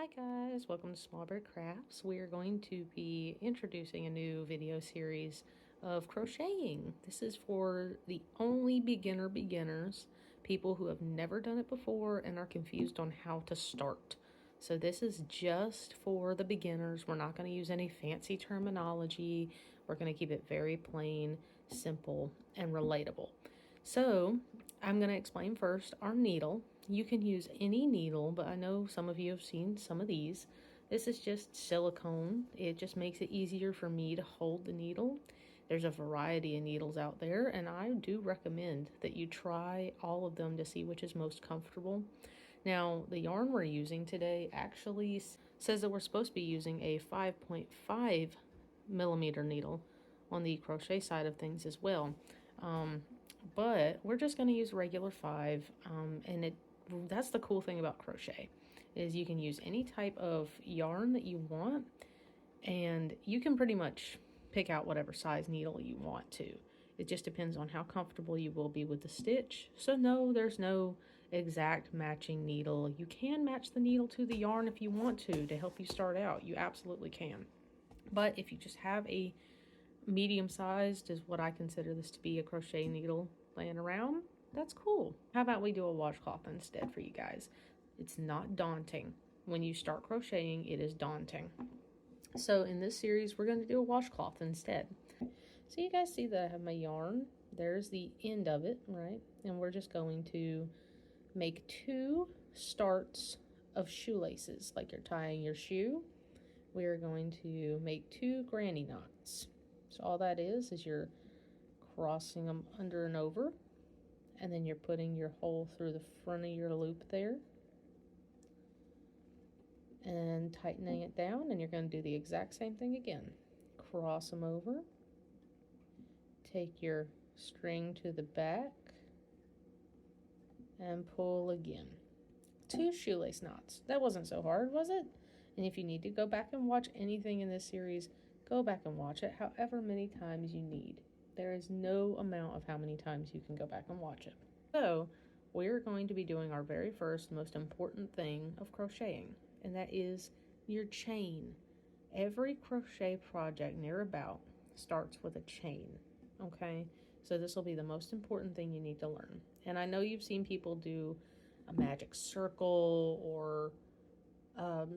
Hi guys, welcome to Small Bird Crafts. We are going to be introducing a new video series of crocheting. This is for the only beginners, people who have never done it before and are confused on how to start. So this is just for the beginners. We're not going to use any fancy terminology. We're going to keep it very plain, simple, and relatable. So I'm going to explain first our needle. You can use any needle, but I know some of you have seen some of these. This is just silicone. It just makes it easier for me to hold the needle. There's a variety of needles out there, and I do recommend that you try all of them to see which is most comfortable. Now, the yarn we're using today actually says that we're supposed to be using a 5.5 millimeter needle on the crochet side of things as well. But we're just going to use regular 5, and that's the cool thing about crochet, is you can use any type of yarn that you want, and you can pretty much pick out whatever size needle you want to. It just depends on how comfortable you will be with the stitch. So no, there's no exact matching needle. You can match the needle to the yarn if you want to help you start out. You absolutely can. But if you just have a medium-sized, is what I consider this to be, a crochet needle laying around, that's cool. How about we do a washcloth instead for you guys? It's not daunting. When you start crocheting, it is daunting. So in this series, we're going to do a washcloth instead. So you guys see that I have my yarn. There's the end of it, right? And we're just going to make 2 starts of shoelaces, like you're tying your shoe. We are going to make 2 granny knots. So all that is you're crossing them under and over, and then you're putting your hole through the front of your loop there and tightening it down, and you're going to do the exact same thing again. Cross them over, take your string to the back, and pull again. 2 shoelace knots. That wasn't so hard, was it? And if you need to go back and watch anything in this series, go back and watch it however many times you need. There is no amount of how many times you can go back and watch it. So we're going to be doing our very first most important thing of crocheting, and that is your chain. Every crochet project near about starts with a chain, okay? So this will be the most important thing you need to learn. And I know you've seen people do a magic circle or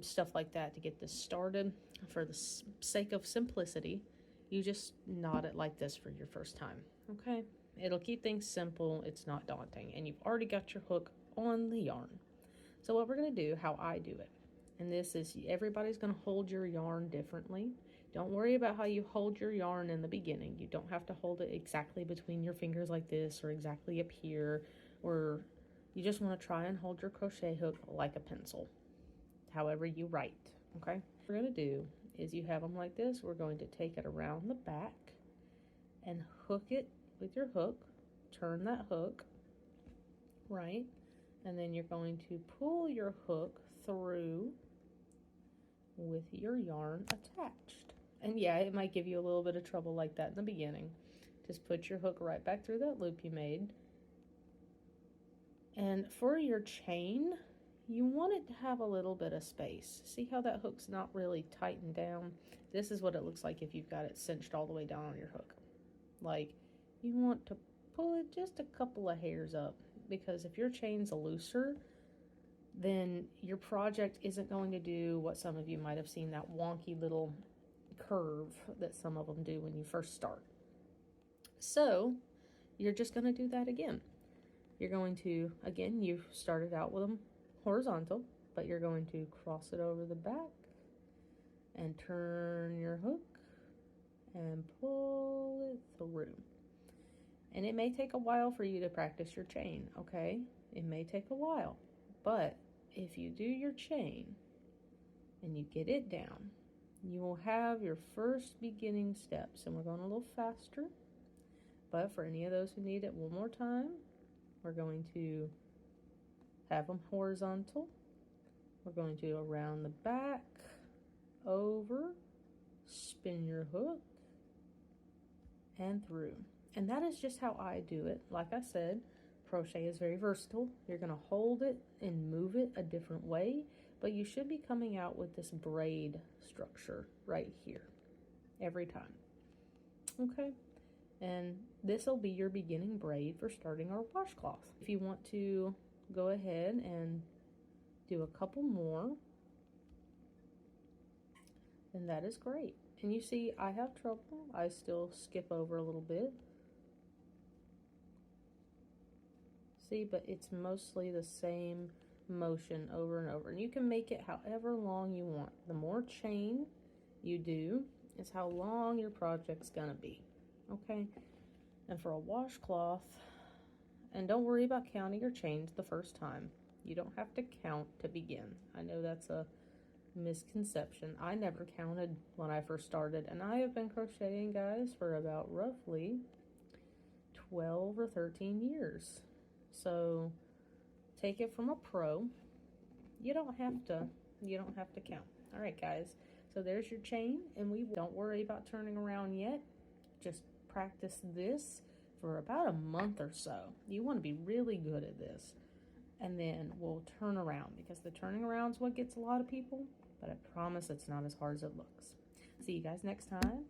stuff like that to get this started. For the sake of simplicity, you just knot it like this for your first time, okay? It'll keep things simple, it's not daunting, and you've already got your hook on the yarn. So what we're going to do, how I do it, and this is, everybody's going to hold your yarn differently. Don't worry about how you hold your yarn in the beginning. You don't have to hold it exactly between your fingers like this or exactly up here, or you just want to try and hold your crochet hook like a pencil, however you write, okay? What we're going to do is, you have them like this, we're going to take it around the back and hook it with your hook, turn that hook, right? And then you're going to pull your hook through with your yarn attached. And yeah, it might give you a little bit of trouble like that in the beginning. Just put your hook right back through that loop you made. And for your chain, you want it to have a little bit of space. See how that hook's not really tightened down? This is what it looks like if you've got it cinched all the way down on your hook. Like, you want to pull it just a couple of hairs up, because if your chain's looser, then your project isn't going to do what some of you might have seen, that wonky little curve that some of them do when you first start. So you're just going to do that again. You're going to, again, you started out with them horizontal, but you're going to cross it over the back and turn your hook and pull it through. And it may take a while for you to practice your chain, okay? It may take a while, but if you do your chain and you get it down, you will have your first beginning steps. And we're going a little faster, but for any of those who need it one more time, we're going to have them horizontal. We're going to go around the back, over, spin your hook, and through. And that is just how I do it. Like I said, crochet is very versatile. You're going to hold it and move it a different way, but you should be coming out with this braid structure right here every time. Okay, and this will be your beginning braid for starting our washcloth. If you want to go ahead and do a couple more, then that is great. And you see, I have trouble. I still skip over a little bit. See, but it's mostly the same motion over and over. And you can make it however long you want. The more chain you do is how long your project's gonna be. Okay? And for a washcloth, and don't worry about counting your chains the first time. You don't have to count to begin. I know that's a misconception. I never counted when I first started, and I have been crocheting, guys, for about roughly 12 or 13 years. So take it from a pro. You don't have to count. All right, guys, so there's your chain, and we don't worry about turning around yet. Just practice this for about a month or so. You want to be really good at this, and then we'll turn around, because the turning around is what gets a lot of people, but I promise it's not as hard as it looks. See you guys next time.